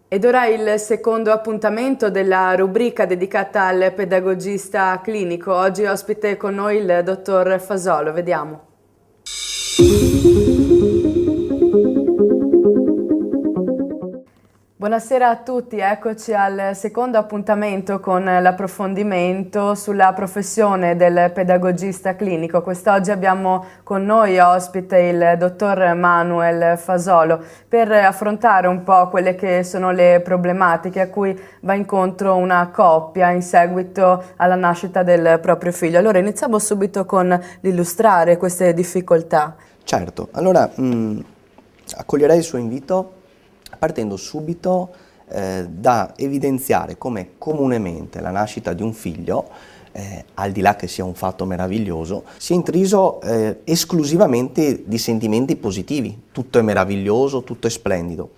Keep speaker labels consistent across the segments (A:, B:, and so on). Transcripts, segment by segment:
A: Ed ora il secondo appuntamento della rubrica dedicata al pedagogista clinico. Oggi ospite con noi il dottor Fasolo, vediamo. Buonasera a tutti, eccoci al secondo appuntamento con l'approfondimento sulla professione del pedagogista clinico. Quest'oggi abbiamo con noi ospite il dottor Manuel Fasolo per affrontare un po' quelle che sono le problematiche a cui va incontro una coppia in seguito alla nascita del proprio figlio. Allora iniziamo subito con l'illustrare queste difficoltà.
B: Certo, allora accoglierei il suo invito partendo subito da evidenziare come comunemente la nascita di un figlio, al di là che sia un fatto meraviglioso, sia intriso esclusivamente di sentimenti positivi. Tutto è meraviglioso, tutto è splendido.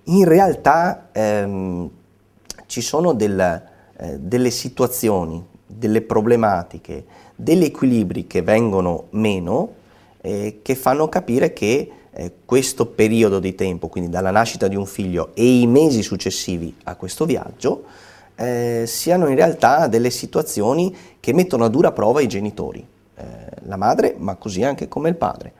B: In realtà ci sono delle situazioni, delle problematiche, degli equilibri che vengono meno, che fanno capire che questo periodo di tempo, quindi dalla nascita di un figlio e i mesi successivi a questo viaggio, siano in realtà delle situazioni che mettono a dura prova i genitori, la madre, ma così anche come il padre.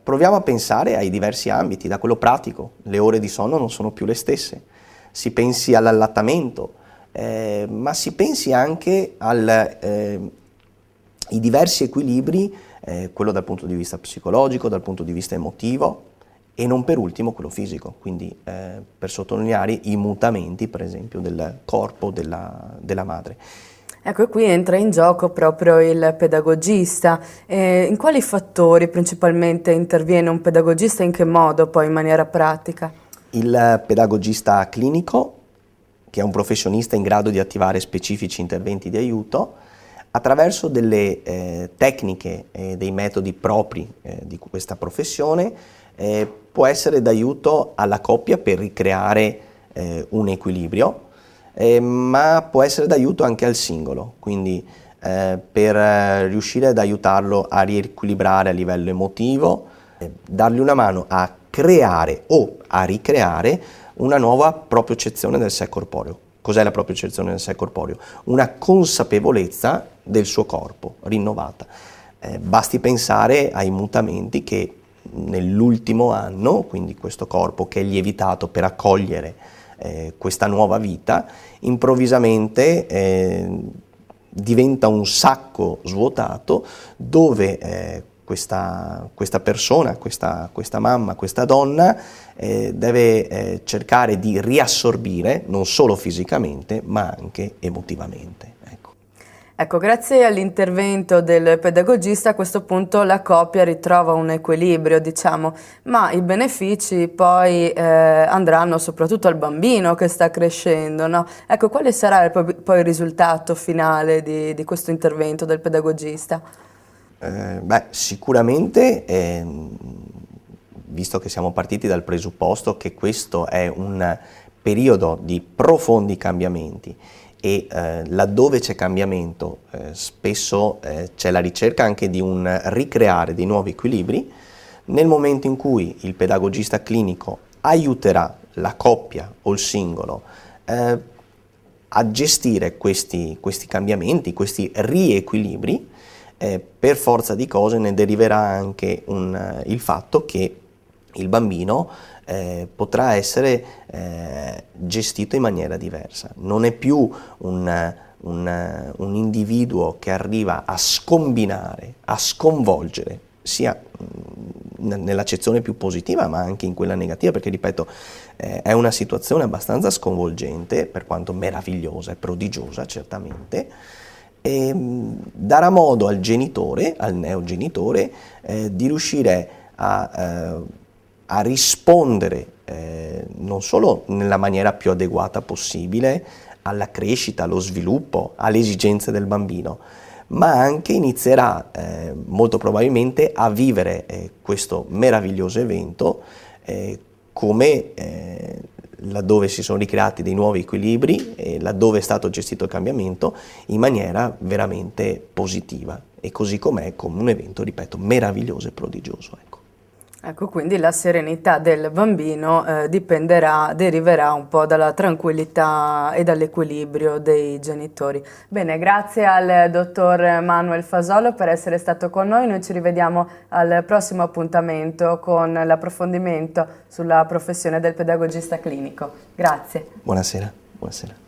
B: Proviamo a pensare ai diversi ambiti, da quello pratico, le ore di sonno non sono più le stesse, si pensi all'allattamento, ma si pensi anche ai diversi equilibri, quello dal punto di vista psicologico, dal punto di vista emotivo e non per ultimo quello fisico, quindi per sottolineare i mutamenti per esempio del corpo della madre.
A: Ecco, e qui entra in gioco proprio il pedagogista. In quali fattori principalmente interviene un pedagogista e in che modo poi in maniera pratica?
B: Il pedagogista clinico, che è un professionista in grado di attivare specifici interventi di aiuto, attraverso delle tecniche e dei metodi propri di questa professione, può essere d'aiuto alla coppia per ricreare un equilibrio, ma può essere d'aiuto anche al singolo, quindi per riuscire ad aiutarlo a riequilibrare a livello emotivo, dargli una mano a creare o a ricreare una nuova propriocezione del sé corporeo. Cos'è la propriocezione del sé corporeo? Una consapevolezza del suo corpo, rinnovata. Basti pensare ai mutamenti che nell'ultimo anno, quindi questo corpo che è lievitato per accogliere questa nuova vita, improvvisamente diventa un sacco svuotato dove questa persona, questa mamma, questa donna deve cercare di riassorbire non solo fisicamente ma anche emotivamente.
A: Ecco, grazie all'intervento del pedagogista a questo punto la coppia ritrova un equilibrio, diciamo, ma i benefici poi andranno soprattutto al bambino che sta crescendo, no? Ecco, quale sarà poi il risultato finale di questo intervento del pedagogista?
B: Sicuramente, visto che siamo partiti dal presupposto che questo è un periodo di profondi cambiamenti e laddove c'è cambiamento spesso c'è la ricerca anche di un ricreare dei nuovi equilibri, nel momento in cui il pedagogista clinico aiuterà la coppia o il singolo a gestire questi cambiamenti, questi riequilibri, per forza di cose ne deriverà anche il fatto che il bambino potrà essere gestito in maniera diversa. Non è più un individuo che arriva a scombinare, a sconvolgere, sia nell'accezione più positiva ma anche in quella negativa, perché ripeto è una situazione abbastanza sconvolgente, per quanto meravigliosa e prodigiosa certamente, e darà modo al genitore, al neogenitore, di riuscire a rispondere non solo nella maniera più adeguata possibile alla crescita, allo sviluppo, alle esigenze del bambino, ma anche inizierà molto probabilmente a vivere questo meraviglioso evento come laddove si sono ricreati dei nuovi equilibri e laddove è stato gestito il cambiamento in maniera veramente positiva, e così com'è, come un evento, ripeto, meraviglioso e prodigioso. Ecco.
A: Ecco, quindi la serenità del bambino deriverà un po' dalla tranquillità e dall'equilibrio dei genitori. Bene, grazie al dottor Manuel Fasolo per essere stato con noi. Noi ci rivediamo al prossimo appuntamento con l'approfondimento sulla professione del pedagogista clinico. Grazie.
B: Buonasera. Buonasera.